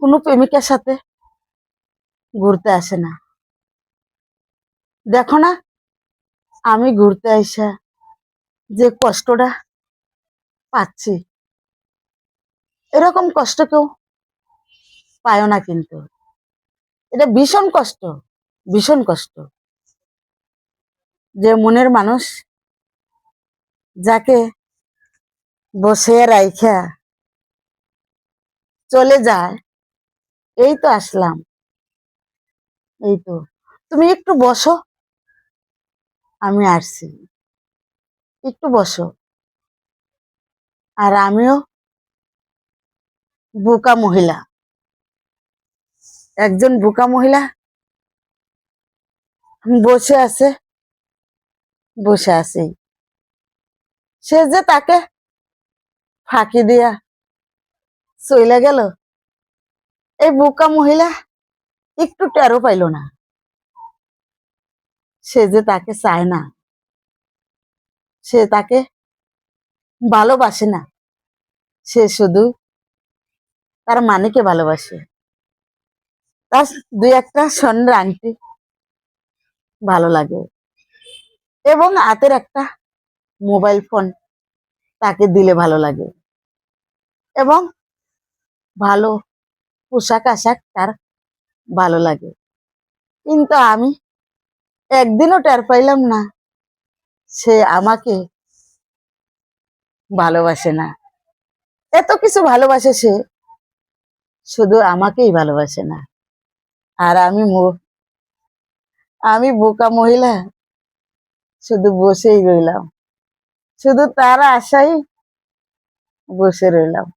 কোনো প্রেমিকের সাথে ঘুরতে আসে না। দেখো না, আমি ঘুরতে আইসা যে কষ্টটা পাচ্ছি, এরকম কষ্ট কেউ পায় না। কিন্তু এটা ভীষণ কষ্ট, ভীষণ কষ্ট। যে মনের মানুষ যাকে বসে রাইখা চলে যায়, এই তো আসলাম, এই তো তুমি একটু বসো, আমি আসছি, একটু বসো। আর আমিও বোকা মহিলা, একজন বোকা মহিলা বসে আছে, বসে আছে। সে যে তাকে ফাঁকি দিয়া চলে গেল, এই বোকা মহিলা একটু টেরও পাইল না। সে যে তাকে চায় না, সে তাকে ভালোবাসে না, সে শুধু তার মানিকে ভালোবাসে। তার দুই একটা স্বর্ণের আংটি ভালো লাগে, এবং হাতের একটা মোবাইল ফোন তাকে দিলে ভালো লাগে, এবং ভালো পোশাক আশাক তার ভালো লাগে। কিন্তু আমি একদিনও টের পাইলাম না সে আমাকে ভালোবাসে না। এত কিছু ভালোবাসে সে, শুধু আমাকেই ভালোবাসে না। আর আমি বোকা মহিলা শুধু বসেই রইলাম, শুধু তার আশাই বসে রইলাম।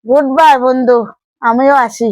গুড বাই বন্ধু, আমিও আসি।